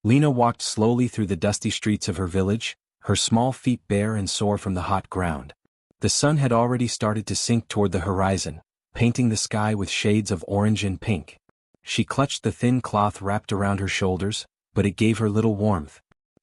Lena walked slowly through the dusty streets of her village, her small feet bare and sore from the hot ground. The sun had already started to sink toward the horizon, painting the sky with shades of orange and pink. She clutched the thin cloth wrapped around her shoulders, but it gave her little warmth.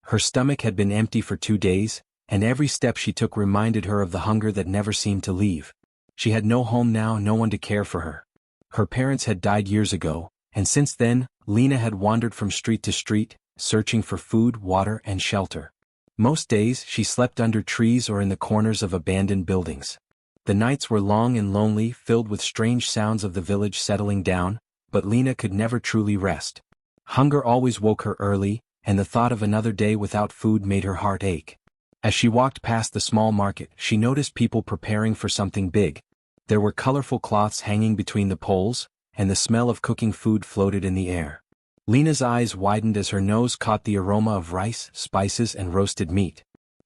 Her stomach had been empty for 2 days, and every step she took reminded her of the hunger that never seemed to leave. She had no home now, no one to care for her. Her parents had died years ago, and since then, Lena had wandered from street to street, searching for food, water, and shelter. Most days she slept under trees or in the corners of abandoned buildings. The nights were long and lonely, filled with strange sounds of the village settling down, but Lena could never truly rest. Hunger always woke her early, and the thought of another day without food made her heart ache. As she walked past the small market, she noticed people preparing for something big. There were colorful cloths hanging between the poles, and the smell of cooking food floated in the air. Lena's eyes widened as her nose caught the aroma of rice, spices, and roasted meat.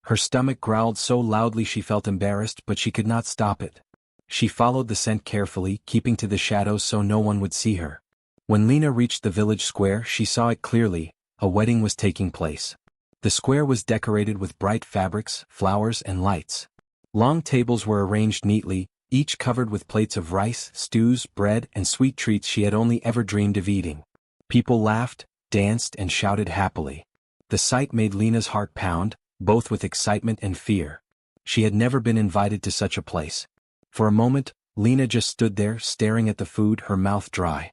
Her stomach growled so loudly she felt embarrassed, but she could not stop it. She followed the scent carefully, keeping to the shadows so no one would see her. When Lena reached the village square, she saw it clearly. A wedding was taking place. The square was decorated with bright fabrics, flowers, and lights. Long tables were arranged neatly, each covered with plates of rice, stews, bread, and sweet treats she had only ever dreamed of eating. People laughed, danced, and shouted happily. The sight made Lena's heart pound, both with excitement and fear. She had never been invited to such a place. For a moment, Lena just stood there, staring at the food, her mouth dry.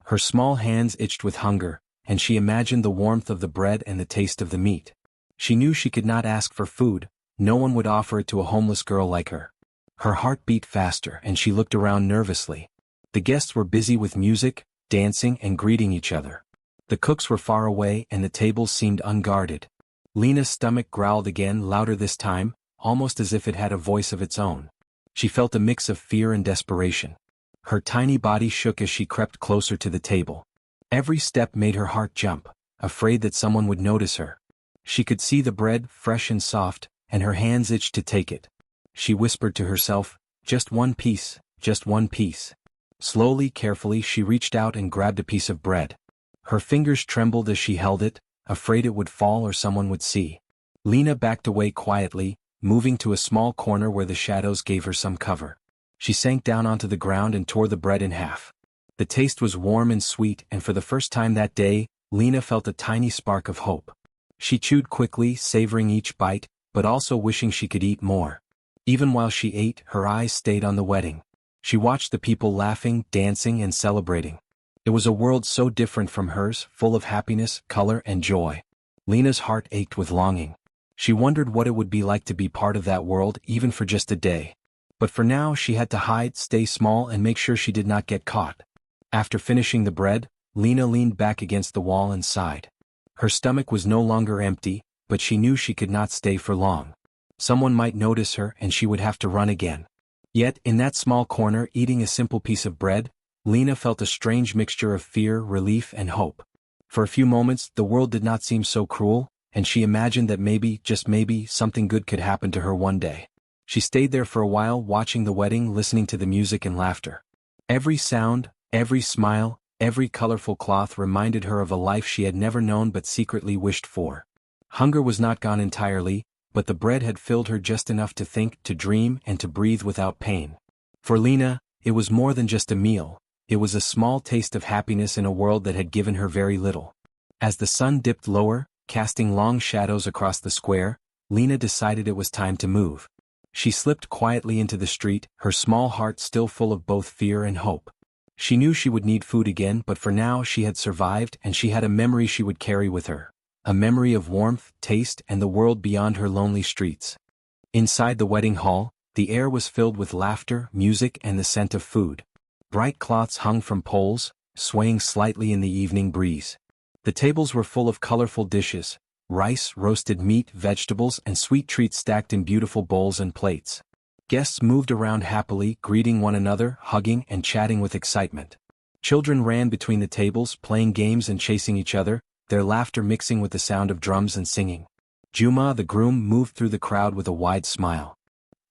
Her small hands itched with hunger, and she imagined the warmth of the bread and the taste of the meat. She knew she could not ask for food, no one would offer it to a homeless girl like her. Her heart beat faster, and she looked around nervously. The guests were busy with music, dancing, and greeting each other. The cooks were far away, and the tables seemed unguarded. Lena's stomach growled again, louder this time, almost as if it had a voice of its own. She felt a mix of fear and desperation. Her tiny body shook as she crept closer to the table. Every step made her heart jump, afraid that someone would notice her. She could see the bread, fresh and soft, and her hands itched to take it. She whispered to herself, "Just one piece, just one piece." Slowly, carefully, she reached out and grabbed a piece of bread. Her fingers trembled as she held it, afraid it would fall or someone would see. Lena backed away quietly, moving to a small corner where the shadows gave her some cover. She sank down onto the ground and tore the bread in half. The taste was warm and sweet, and for the first time that day, Lena felt a tiny spark of hope. She chewed quickly, savoring each bite, but also wishing she could eat more. Even while she ate, her eyes stayed on the wedding. She watched the people laughing, dancing, and celebrating. It was a world so different from hers, full of happiness, color, and joy. Lena's heart ached with longing. She wondered what it would be like to be part of that world, even for just a day. But for now, she had to hide, stay small, and make sure she did not get caught. After finishing the bread, Lena leaned back against the wall and sighed. Her stomach was no longer empty, but she knew she could not stay for long. Someone might notice her, and she would have to run again. Yet, in that small corner, eating a simple piece of bread, Lena felt a strange mixture of fear, relief, and hope. For a few moments, the world did not seem so cruel, and she imagined that maybe, just maybe, something good could happen to her one day. She stayed there for a while, watching the wedding, listening to the music and laughter. Every sound, every smile, every colorful cloth reminded her of a life she had never known but secretly wished for. Hunger was not gone entirely, but the bread had filled her just enough to think, to dream, and to breathe without pain. For Lena, it was more than just a meal. It was a small taste of happiness in a world that had given her very little. As the sun dipped lower, casting long shadows across the square, Lena decided it was time to move. She slipped quietly into the street, her small heart still full of both fear and hope. She knew she would need food again, but for now she had survived, and she had a memory she would carry with her. A memory of warmth, taste, and the world beyond her lonely streets. Inside the wedding hall, the air was filled with laughter, music, and the scent of food. Bright cloths hung from poles, swaying slightly in the evening breeze. The tables were full of colorful dishes: rice, roasted meat, vegetables, and sweet treats stacked in beautiful bowls and plates. Guests moved around happily, greeting one another, hugging, and chatting with excitement. Children ran between the tables, playing games and chasing each other, their laughter mixing with the sound of drums and singing. Juma, the groom, moved through the crowd with a wide smile.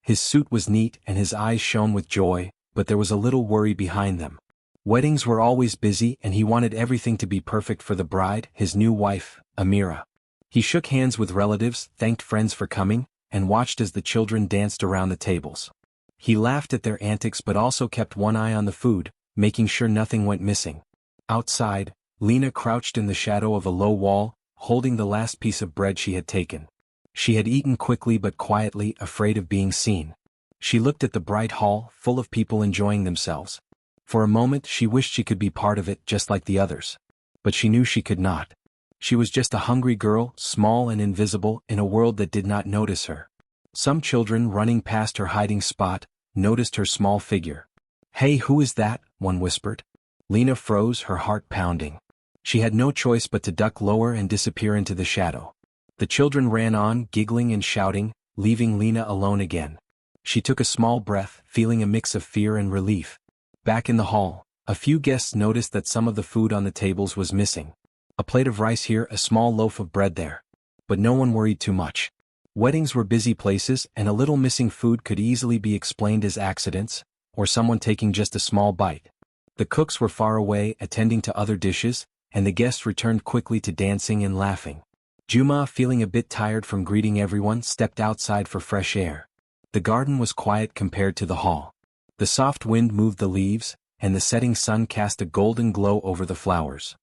His suit was neat and his eyes shone with joy, but there was a little worry behind them. Weddings were always busy and he wanted everything to be perfect for the bride, his new wife, Amira. He shook hands with relatives, thanked friends for coming, and watched as the children danced around the tables. He laughed at their antics but also kept one eye on the food, making sure nothing went missing. Outside, Lena crouched in the shadow of a low wall, holding the last piece of bread she had taken. She had eaten quickly but quietly, afraid of being seen. She looked at the bright hall, full of people enjoying themselves. For a moment she wished she could be part of it just like the others. But she knew she could not. She was just a hungry girl, small and invisible, in a world that did not notice her. Some children running past her hiding spot noticed her small figure. "Hey, who is that?" one whispered. Lena froze, her heart pounding. She had no choice but to duck lower and disappear into the shadow. The children ran on, giggling and shouting, leaving Lena alone again. She took a small breath, feeling a mix of fear and relief. Back in the hall, a few guests noticed that some of the food on the tables was missing. A plate of rice here, a small loaf of bread there. But no one worried too much. Weddings were busy places, and a little missing food could easily be explained as accidents, or someone taking just a small bite. The cooks were far away, attending to other dishes, and the guests returned quickly to dancing and laughing. Juma, feeling a bit tired from greeting everyone, stepped outside for fresh air. The garden was quiet compared to the hall. The soft wind moved the leaves, and the setting sun cast a golden glow over the flowers.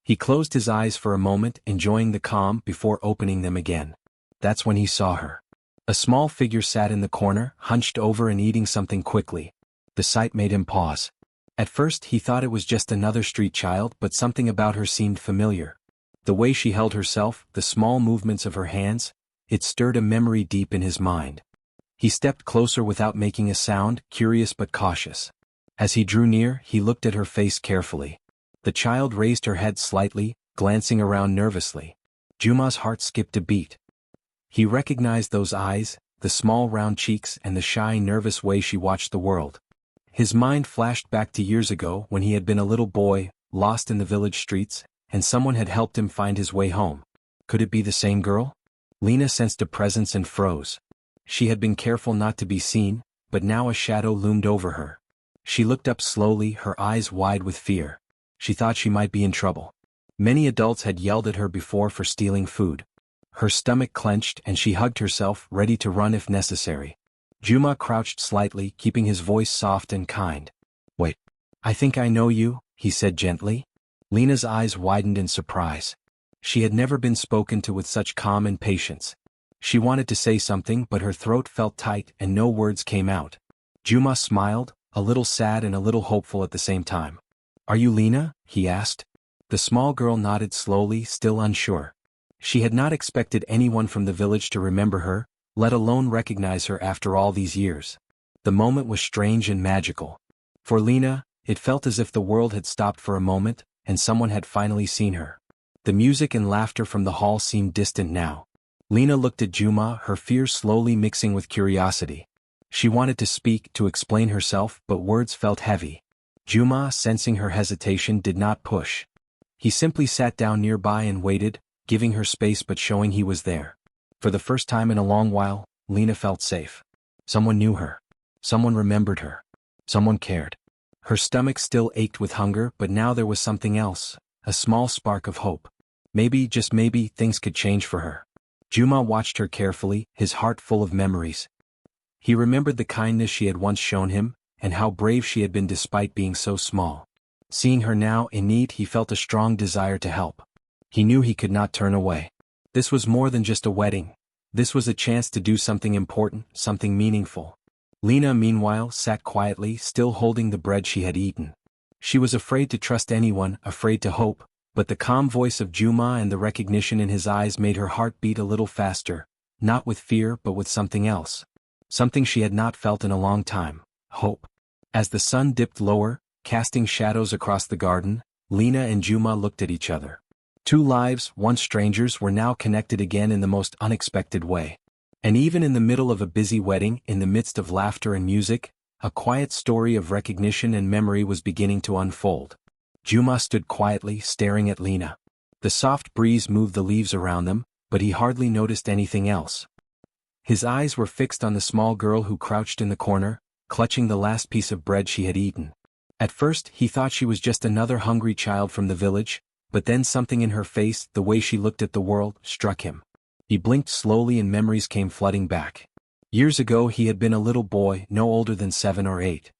He closed his eyes for a moment, enjoying the calm before opening them again. That's when he saw her. A small figure sat in the corner, hunched over and eating something quickly. The sight made him pause. At first he thought it was just another street child, but something about her seemed familiar. The way she held herself, the small movements of her hands, it stirred a memory deep in his mind. He stepped closer without making a sound, curious but cautious. As he drew near, he looked at her face carefully. The child raised her head slightly, glancing around nervously. Juma's heart skipped a beat. He recognized those eyes, the small round cheeks and the shy, nervous way she watched the world. His mind flashed back to years ago when he had been a little boy, lost in the village streets, and someone had helped him find his way home. Could it be the same girl? Lena sensed a presence and froze. She had been careful not to be seen, but now a shadow loomed over her. She looked up slowly, her eyes wide with fear. She thought she might be in trouble. Many adults had yelled at her before for stealing food. Her stomach clenched and she hugged herself, ready to run if necessary. Juma crouched slightly, keeping his voice soft and kind. "Wait. I think I know you," he said gently. Lena's eyes widened in surprise. She had never been spoken to with such calm and patience. She wanted to say something but her throat felt tight and no words came out. Juma smiled, a little sad and a little hopeful at the same time. "Are you Lena?" he asked. The small girl nodded slowly, still unsure. She had not expected anyone from the village to remember her, let alone recognize her after all these years. The moment was strange and magical. For Lena, it felt as if the world had stopped for a moment, and someone had finally seen her. The music and laughter from the hall seemed distant now. Lena looked at Juma, her fears slowly mixing with curiosity. She wanted to speak, to explain herself, but words felt heavy. Juma, sensing her hesitation, did not push. He simply sat down nearby and waited, giving her space but showing he was there. For the first time in a long while, Lena felt safe. Someone knew her. Someone remembered her. Someone cared. Her stomach still ached with hunger, but now there was something else, a small spark of hope. Maybe, just maybe, things could change for her. Juma watched her carefully, his heart full of memories. He remembered the kindness she had once shown him, and how brave she had been despite being so small. Seeing her now in need, he felt a strong desire to help. He knew he could not turn away. This was more than just a wedding. This was a chance to do something important, something meaningful. Lena, meanwhile, sat quietly, still holding the bread she had eaten. She was afraid to trust anyone, afraid to hope, but the calm voice of Juma and the recognition in his eyes made her heart beat a little faster, not with fear but with something else. Something she had not felt in a long time, hope. As the sun dipped lower, casting shadows across the garden, Lena and Juma looked at each other. Two lives, once strangers, were now connected again in the most unexpected way. And even in the middle of a busy wedding, in the midst of laughter and music, a quiet story of recognition and memory was beginning to unfold. Juma stood quietly, staring at Lena. The soft breeze moved the leaves around them, but he hardly noticed anything else. His eyes were fixed on the small girl who crouched in the corner, clutching the last piece of bread she had eaten. At first, he thought she was just another hungry child from the village, but then something in her face, the way she looked at the world, struck him. He blinked slowly and memories came flooding back. Years ago he had been a little boy, no older than 7 or 8.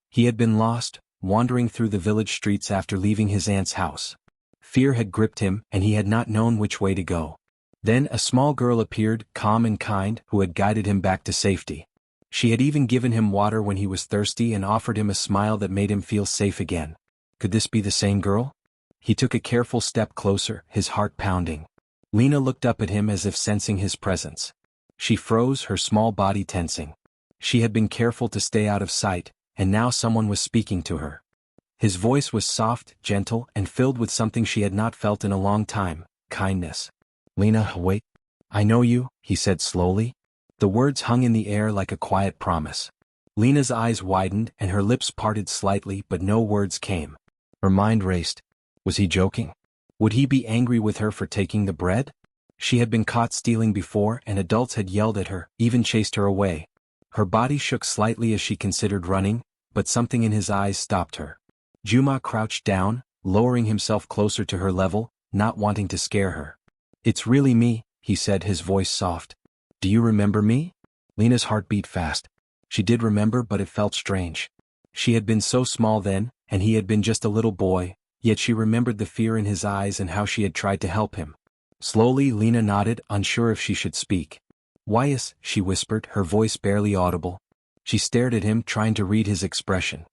He had been lost, wandering through the village streets after leaving his aunt's house. Fear had gripped him, and he had not known which way to go. Then a small girl appeared, calm and kind, who had guided him back to safety. She had even given him water when he was thirsty and offered him a smile that made him feel safe again. Could this be the same girl? He took a careful step closer, his heart pounding. Lena looked up at him as if sensing his presence. She froze, her small body tensing. She had been careful to stay out of sight, and now someone was speaking to her. His voice was soft, gentle, and filled with something she had not felt in a long time, kindness. "Lena, wait. I know you," he said slowly. The words hung in the air like a quiet promise. Lena's eyes widened and her lips parted slightly, but no words came. Her mind raced. Was he joking? Would he be angry with her for taking the bread? She had been caught stealing before, and adults had yelled at her, even chased her away. Her body shook slightly as she considered running, but something in his eyes stopped her. Juma crouched down, lowering himself closer to her level, not wanting to scare her. "It's really me," he said, his voice soft. "Do you remember me?" Lena's heart beat fast. She did remember, but it felt strange. She had been so small then, and he had been just a little boy, yet she remembered the fear in his eyes and how she had tried to help him. Slowly Lena nodded, unsure if she should speak. "Why is," she whispered, her voice barely audible. She stared at him, trying to read his expression.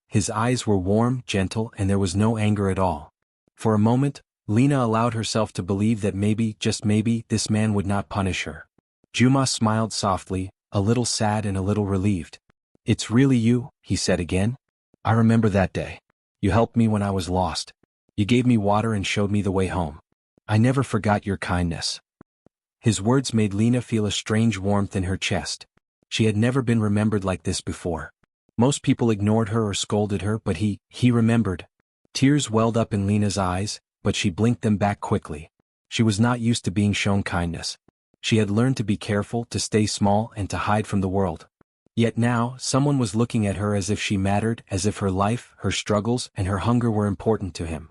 His eyes were warm, gentle, and there was no anger at all. For a moment, Lena allowed herself to believe that maybe, just maybe, this man would not punish her. Juma smiled softly, a little sad and a little relieved. "It's really you," he said again. "I remember that day. You helped me when I was lost. You gave me water and showed me the way home. I never forgot your kindness." His words made Lena feel a strange warmth in her chest. She had never been remembered like this before. Most people ignored her or scolded her, but he remembered. Tears welled up in Lena's eyes, but she blinked them back quickly. She was not used to being shown kindness. She had learned to be careful, to stay small, and to hide from the world. Yet now, someone was looking at her as if she mattered, as if her life, her struggles, and her hunger were important to him.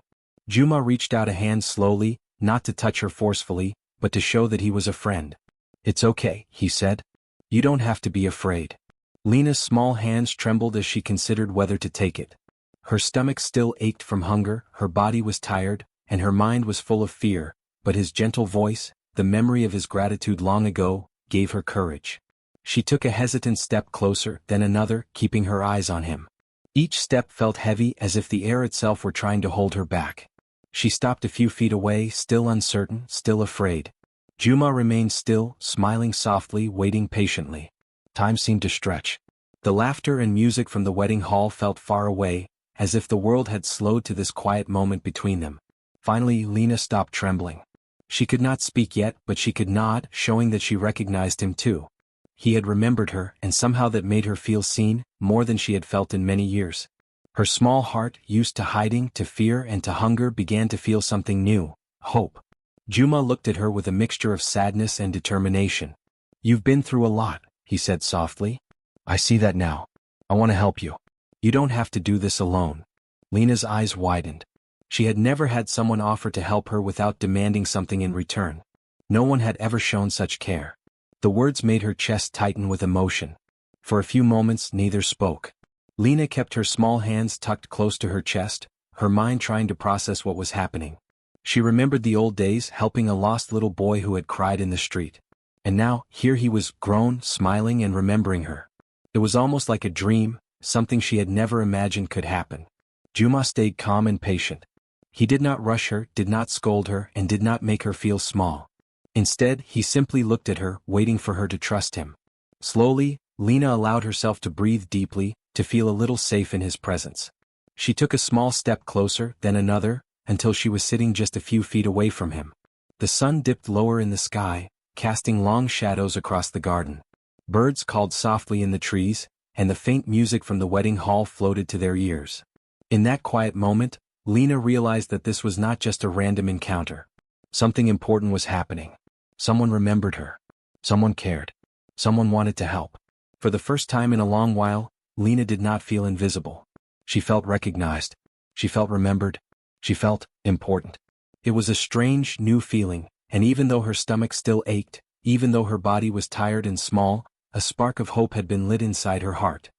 Juma reached out a hand slowly, not to touch her forcefully, but to show that he was a friend. "It's okay," he said. "You don't have to be afraid." Lena's small hands trembled as she considered whether to take it. Her stomach still ached from hunger, her body was tired, and her mind was full of fear, but his gentle voice, the memory of his gratitude long ago, gave her courage. She took a hesitant step closer, then another, keeping her eyes on him. Each step felt heavy, as if the air itself were trying to hold her back. She stopped a few feet away, still uncertain, still afraid. Juma remained still, smiling softly, waiting patiently. Time seemed to stretch. The laughter and music from the wedding hall felt far away, as if the world had slowed to this quiet moment between them. Finally, Lena stopped trembling. She could not speak yet, but she could nod, showing that she recognized him too. He had remembered her, and somehow that made her feel seen, more than she had felt in many years. Her small heart, used to hiding, to fear, and to hunger, began to feel something new, hope. Juma looked at her with a mixture of sadness and determination. "You've been through a lot," he said softly. "I see that now. I want to help you. You don't have to do this alone." Lena's eyes widened. She had never had someone offer to help her without demanding something in return. No one had ever shown such care. The words made her chest tighten with emotion. For a few moments neither spoke. Lena kept her small hands tucked close to her chest, her mind trying to process what was happening. She remembered the old days, helping a lost little boy who had cried in the street. And now, here he was, grown, smiling and remembering her. It was almost like a dream, something she had never imagined could happen. Juma stayed calm and patient. He did not rush her, did not scold her, and did not make her feel small. Instead, he simply looked at her, waiting for her to trust him. Slowly, Lena allowed herself to breathe deeply, to feel a little safe in his presence. She took a small step closer, then another, until she was sitting just a few feet away from him. The sun dipped lower in the sky, casting long shadows across the garden. Birds called softly in the trees, and the faint music from the wedding hall floated to their ears. In that quiet moment, Lena realized that this was not just a random encounter. Something important was happening. Someone remembered her. Someone cared. Someone wanted to help. For the first time in a long while, Lena did not feel invisible. She felt recognized. She felt remembered. She felt important. It was a strange, new feeling, and even though her stomach still ached, even though her body was tired and small, a spark of hope had been lit inside her heart.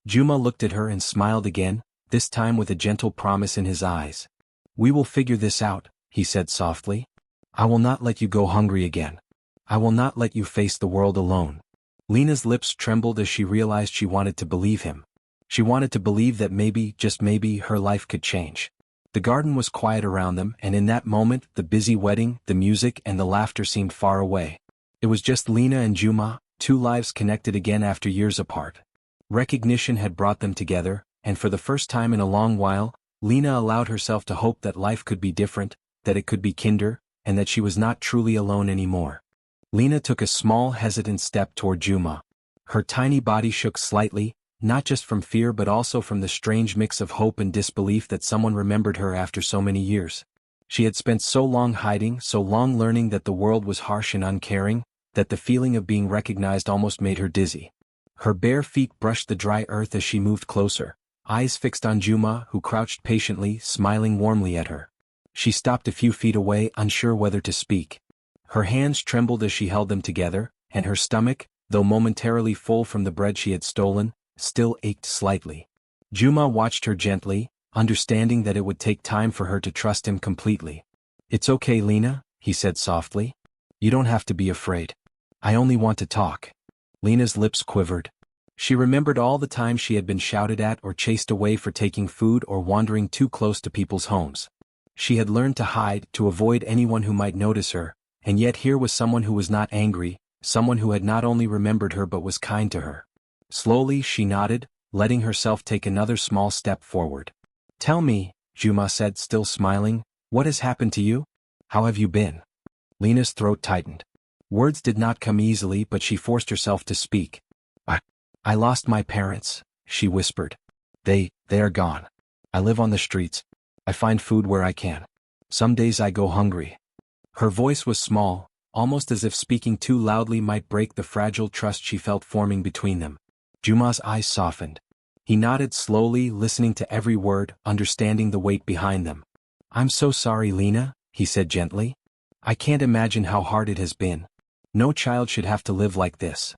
Juma looked at her and smiled again, this time with a gentle promise in his eyes. "We will figure this out," he said softly. "I will not let you go hungry again. I will not let you face the world alone." Lena's lips trembled as she realized she wanted to believe him. She wanted to believe that maybe, just maybe, her life could change. The garden was quiet around them, and in that moment, the busy wedding, the music, and the laughter seemed far away. It was just Lena and Juma, two lives connected again after years apart. Recognition had brought them together, and for the first time in a long while, Lena allowed herself to hope that life could be different, that it could be kinder, and that she was not truly alone anymore. Lena took a small, hesitant step toward Juma. Her tiny body shook slightly, not just from fear but also from the strange mix of hope and disbelief that someone remembered her after so many years. She had spent so long hiding, so long learning that the world was harsh and uncaring, that the feeling of being recognized almost made her dizzy. Her bare feet brushed the dry earth as she moved closer, eyes fixed on Juma, who crouched patiently, smiling warmly at her. She stopped a few feet away, unsure whether to speak. Her hands trembled as she held them together, and her stomach, though momentarily full from the bread she had stolen, still ached slightly. Juma watched her gently, understanding that it would take time for her to trust him completely. "It's okay, Lena," he said softly. "You don't have to be afraid. I only want to talk." Lena's lips quivered. She remembered all the times she had been shouted at or chased away for taking food or wandering too close to people's homes. She had learned to hide, to avoid anyone who might notice her, and yet here was someone who was not angry, someone who had not only remembered her but was kind to her. Slowly she nodded, letting herself take another small step forward. "Tell me," Juma said, still smiling, "what has happened to you? How have you been?" Lena's throat tightened. Words did not come easily, but she forced herself to speak. I lost my parents," she whispered. They are gone. I live on the streets. I find food where I can. Some days I go hungry." Her voice was small, almost as if speaking too loudly might break the fragile trust she felt forming between them. Juma's eyes softened. He nodded slowly, listening to every word, understanding the weight behind them. "I'm so sorry, Lena," he said gently. "I can't imagine how hard it has been. No child should have to live like this."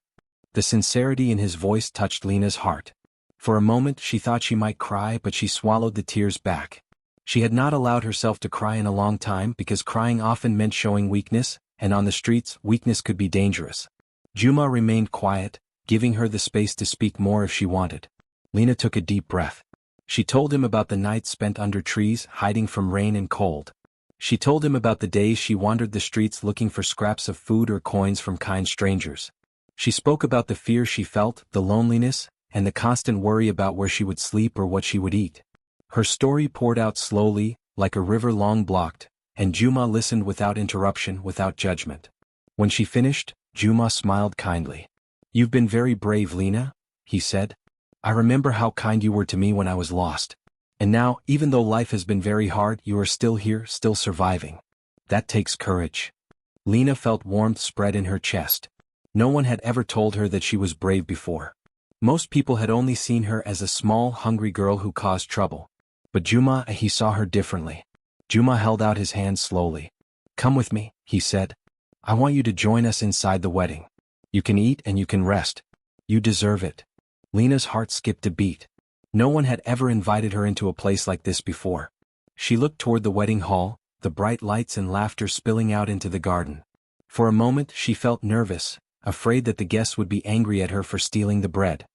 The sincerity in his voice touched Lena's heart. For a moment she thought she might cry, but she swallowed the tears back. She had not allowed herself to cry in a long time because crying often meant showing weakness, and on the streets, weakness could be dangerous. Juma remained quiet, giving her the space to speak more if she wanted. Lena took a deep breath. She told him about the nights spent under trees, hiding from rain and cold. She told him about the days she wandered the streets looking for scraps of food or coins from kind strangers. She spoke about the fear she felt, the loneliness, and the constant worry about where she would sleep or what she would eat. Her story poured out slowly, like a river long blocked, and Juma listened without interruption, without judgment. When she finished, Juma smiled kindly. "You've been very brave, Lena," he said. "I remember how kind you were to me when I was lost. And now, even though life has been very hard, you are still here, still surviving. That takes courage." Lena felt warmth spread in her chest. No one had ever told her that she was brave before. Most people had only seen her as a small, hungry girl who caused trouble. But Juma, he saw her differently. Juma held out his hand slowly. "Come with me," he said. "I want you to join us inside the wedding. You can eat and you can rest. You deserve it." Lena's heart skipped a beat. No one had ever invited her into a place like this before. She looked toward the wedding hall, the bright lights and laughter spilling out into the garden. For a moment she felt nervous, afraid that the guests would be angry at her for stealing the bread.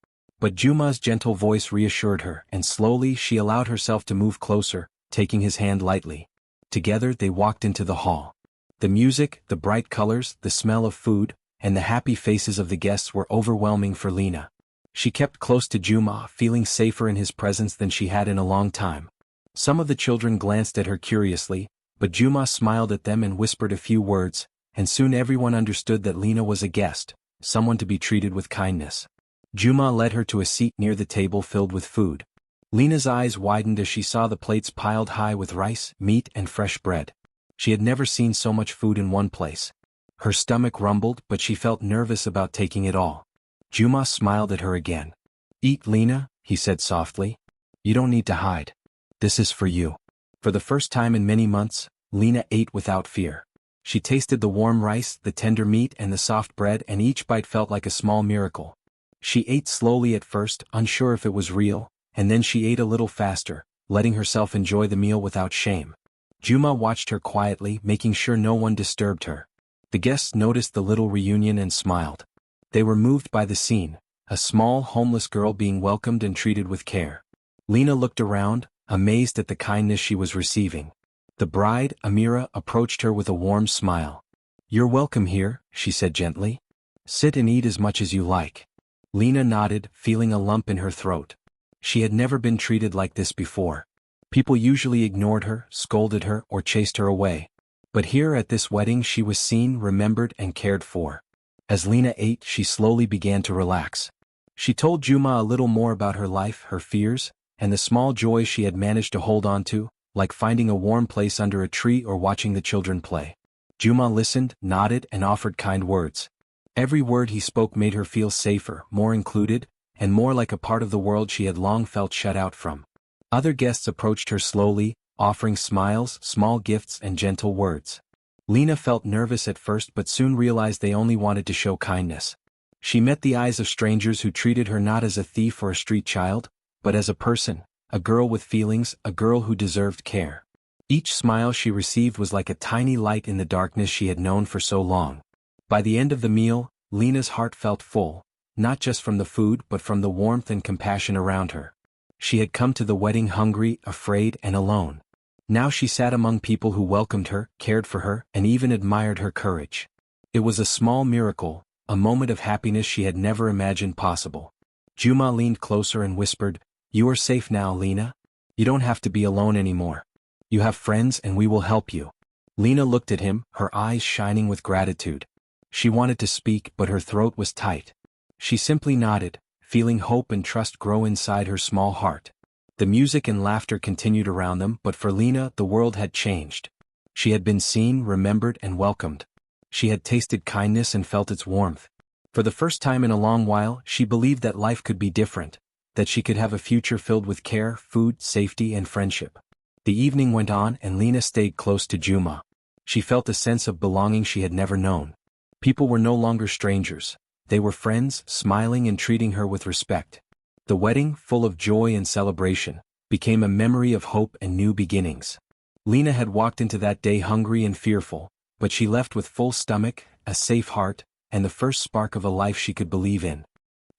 But Juma's gentle voice reassured her, and slowly she allowed herself to move closer, taking his hand lightly. Together they walked into the hall. The music, the bright colors, the smell of food, and the happy faces of the guests were overwhelming for Lena. She kept close to Juma, feeling safer in his presence than she had in a long time. Some of the children glanced at her curiously, but Juma smiled at them and whispered a few words, and soon everyone understood that Lena was a guest, someone to be treated with kindness. Juma led her to a seat near the table filled with food. Lena's eyes widened as she saw the plates piled high with rice, meat, and fresh bread. She had never seen so much food in one place. Her stomach rumbled, but she felt nervous about taking it all. Juma smiled at her again. "Eat, Lena," he said softly. You don't need to hide. This is for you. For the first time in many months, Lena ate without fear. She tasted the warm rice, the tender meat and the soft bread, and each bite felt like a small miracle. She ate slowly at first, unsure if it was real, and then she ate a little faster, letting herself enjoy the meal without shame. Juma watched her quietly, making sure no one disturbed her. The guests noticed the little reunion and smiled. They were moved by the scene, a small homeless girl being welcomed and treated with care. Lena looked around, amazed at the kindness she was receiving. The bride, Amira, approached her with a warm smile. "You're welcome here," she said gently. "Sit and eat as much as you like." Lena nodded, feeling a lump in her throat. She had never been treated like this before. People usually ignored her, scolded her, or chased her away. But here at this wedding she was seen, remembered, and cared for. As Lena ate, she slowly began to relax. She told Juma a little more about her life, her fears, and the small joys she had managed to hold on to, like finding a warm place under a tree or watching the children play. Juma listened, nodded, and offered kind words. Every word he spoke made her feel safer, more included, and more like a part of the world she had long felt shut out from. Other guests approached her slowly, offering smiles, small gifts, and gentle words. Lena felt nervous at first but soon realized they only wanted to show kindness. She met the eyes of strangers who treated her not as a thief or a street child, but as a person, a girl with feelings, a girl who deserved care. Each smile she received was like a tiny light in the darkness she had known for so long. By the end of the meal, Lena's heart felt full, not just from the food but from the warmth and compassion around her. She had come to the wedding hungry, afraid, and alone. Now she sat among people who welcomed her, cared for her, and even admired her courage. It was a small miracle, a moment of happiness she had never imagined possible. Juma leaned closer and whispered, "You are safe now, Lena. You don't have to be alone anymore. You have friends and we will help you." Lena looked at him, her eyes shining with gratitude. She wanted to speak but her throat was tight. She simply nodded, feeling hope and trust grow inside her small heart. The music and laughter continued around them, but for Lena the world had changed. She had been seen, remembered, and welcomed. She had tasted kindness and felt its warmth. For the first time in a long while, she believed that life could be different, that she could have a future filled with care, food, safety, and friendship. The evening went on and Lena stayed close to Juma. She felt a sense of belonging she had never known. People were no longer strangers. They were friends, smiling and treating her with respect. The wedding, full of joy and celebration, became a memory of hope and new beginnings. Lena had walked into that day hungry and fearful, but she left with full stomach, a safe heart, and the first spark of a life she could believe in.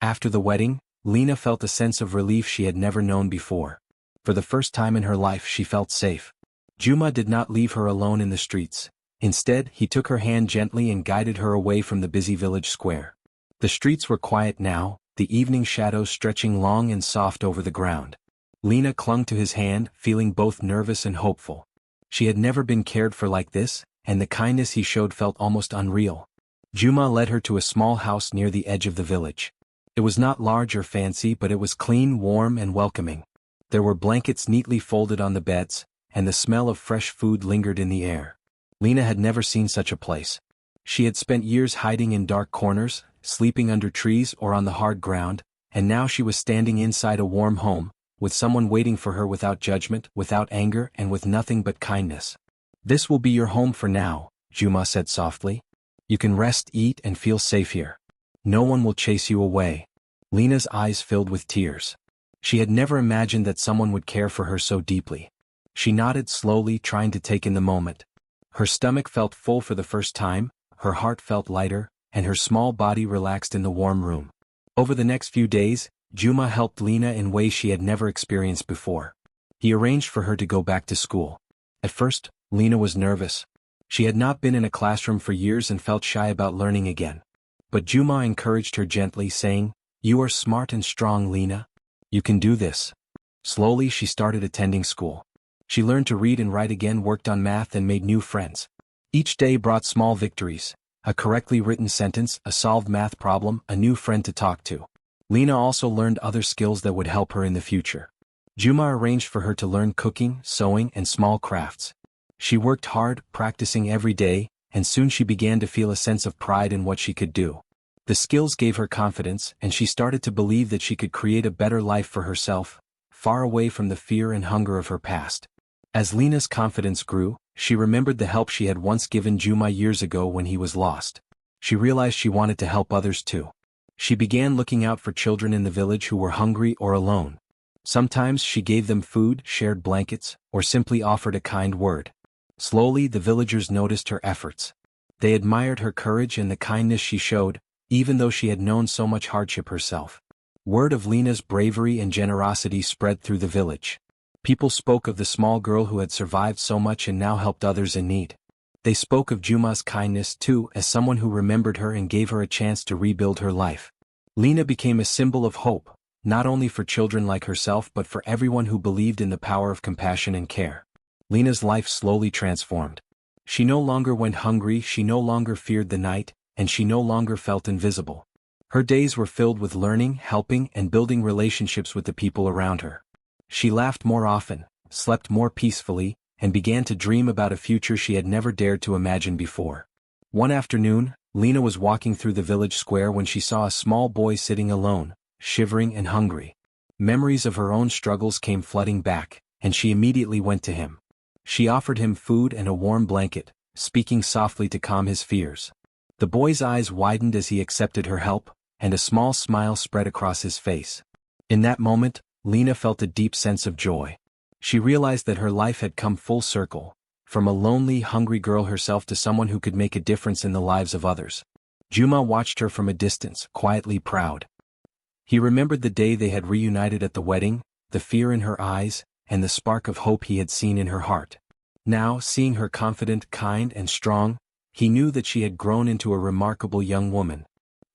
After the wedding, Lena felt a sense of relief she had never known before. For the first time in her life she felt safe. Juma did not leave her alone in the streets. Instead, he took her hand gently and guided her away from the busy village square. The streets were quiet now, the evening shadows stretching long and soft over the ground. Lena clung to his hand, feeling both nervous and hopeful. She had never been cared for like this, and the kindness he showed felt almost unreal. Juma led her to a small house near the edge of the village. It was not large or fancy, but it was clean, warm, and welcoming. There were blankets neatly folded on the beds, and the smell of fresh food lingered in the air. Lena had never seen such a place. She had spent years hiding in dark corners, sleeping under trees or on the hard ground, and now she was standing inside a warm home, with someone waiting for her without judgment, without anger, and with nothing but kindness. "This will be your home for now," Juma said softly. "You can rest, eat, and feel safe here. No one will chase you away." Lena's eyes filled with tears. She had never imagined that someone would care for her so deeply. She nodded slowly, trying to take in the moment. Her stomach felt full for the first time, her heart felt lighter, and her small body relaxed in the warm room. Over the next few days, Juma helped Lena in ways she had never experienced before. He arranged for her to go back to school. At first, Lena was nervous. She had not been in a classroom for years and felt shy about learning again. But Juma encouraged her gently, saying, "You are smart and strong, Lena. You can do this." Slowly she started attending school. She learned to read and write again, worked on math, and made new friends. Each day brought small victories: a correctly written sentence, a solved math problem, a new friend to talk to. Lena also learned other skills that would help her in the future. Juma arranged for her to learn cooking, sewing, and small crafts. She worked hard, practicing every day, and soon she began to feel a sense of pride in what she could do. The skills gave her confidence, and she started to believe that she could create a better life for herself, far away from the fear and hunger of her past. As Lena's confidence grew, she remembered the help she had once given Juma years ago when he was lost. She realized she wanted to help others too. She began looking out for children in the village who were hungry or alone. Sometimes she gave them food, shared blankets, or simply offered a kind word. Slowly the villagers noticed her efforts. They admired her courage and the kindness she showed, even though she had known so much hardship herself. Word of Lena's bravery and generosity spread through the village. People spoke of the small girl who had survived so much and now helped others in need. They spoke of Juma's kindness too as someone who remembered her and gave her a chance to rebuild her life. Lena became a symbol of hope, not only for children like herself but for everyone who believed in the power of compassion and care. Lena's life slowly transformed. She no longer went hungry, she no longer feared the night, and she no longer felt invisible. Her days were filled with learning, helping, and building relationships with the people around her. She laughed more often, slept more peacefully, and began to dream about a future she had never dared to imagine before. One afternoon, Lena was walking through the village square when she saw a small boy sitting alone, shivering and hungry. Memories of her own struggles came flooding back, and she immediately went to him. She offered him food and a warm blanket, speaking softly to calm his fears. The boy's eyes widened as he accepted her help, and a small smile spread across his face. In that moment, Lena felt a deep sense of joy. She realized that her life had come full circle, from a lonely, hungry girl herself to someone who could make a difference in the lives of others. Juma watched her from a distance, quietly proud. He remembered the day they had reunited at the wedding, the fear in her eyes, and the spark of hope he had seen in her heart. Now, seeing her confident, kind, and strong, he knew that she had grown into a remarkable young woman.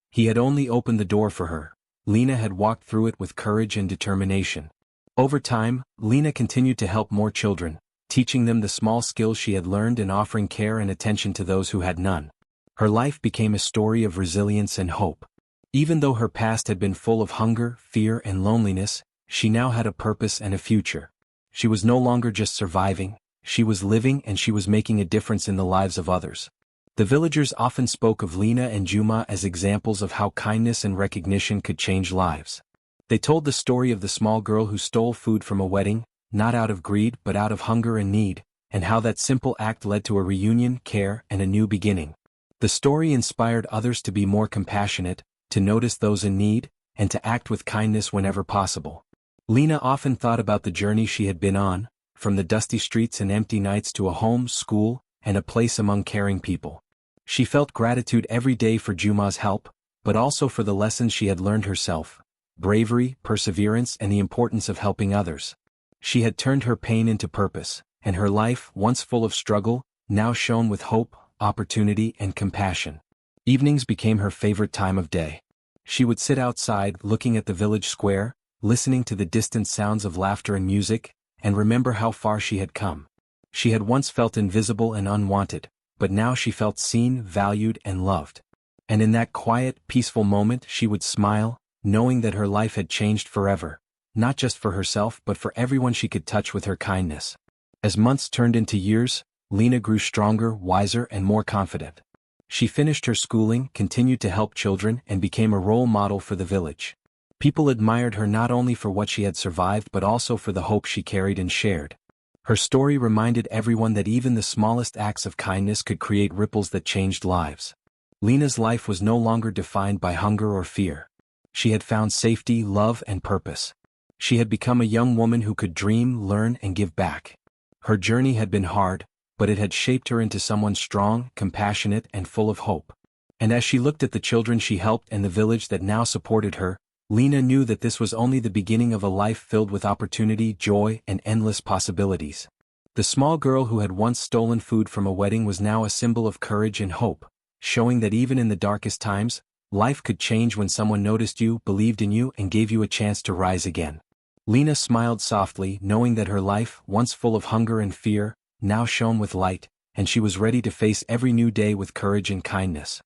He had only opened the door for her. Lena had walked through it with courage and determination. Over time, Lena continued to help more children, teaching them the small skills she had learned and offering care and attention to those who had none. Her life became a story of resilience and hope. Even though her past had been full of hunger, fear, and loneliness, she now had a purpose and a future. She was no longer just surviving, she was living and she was making a difference in the lives of others. The villagers often spoke of Lena and Juma as examples of how kindness and recognition could change lives. They told the story of the small girl who stole food from a wedding, not out of greed but out of hunger and need, and how that simple act led to a reunion, care, and a new beginning. The story inspired others to be more compassionate, to notice those in need, and to act with kindness whenever possible. Lena often thought about the journey she had been on, from the dusty streets and empty nights to a home, school, and a place among caring people. She felt gratitude every day for Juma's help, but also for the lessons she had learned herself: bravery, perseverance, and the importance of helping others. She had turned her pain into purpose, and her life, once full of struggle, now shone with hope, opportunity, and compassion. Evenings became her favorite time of day. She would sit outside, looking at the village square, listening to the distant sounds of laughter and music, and remember how far she had come. She had once felt invisible and unwanted, but now she felt seen, valued, and loved. And in that quiet, peaceful moment she would smile, knowing that her life had changed forever, not just for herself but for everyone she could touch with her kindness. As months turned into years, Lena grew stronger, wiser, and more confident. She finished her schooling, continued to help children, and became a role model for the village. People admired her not only for what she had survived but also for the hope she carried and shared. Her story reminded everyone that even the smallest acts of kindness could create ripples that changed lives. Lena's life was no longer defined by hunger or fear. She had found safety, love, and purpose. She had become a young woman who could dream, learn, and give back. Her journey had been hard, but it had shaped her into someone strong, compassionate, and full of hope. And as she looked at the children she helped and the village that now supported her, Lena knew that this was only the beginning of a life filled with opportunity, joy, and endless possibilities. The small girl who had once stolen food from a wedding was now a symbol of courage and hope, showing that even in the darkest times, life could change when someone noticed you, believed in you, and gave you a chance to rise again. Lena smiled softly, knowing that her life, once full of hunger and fear, now shone with light, and she was ready to face every new day with courage and kindness.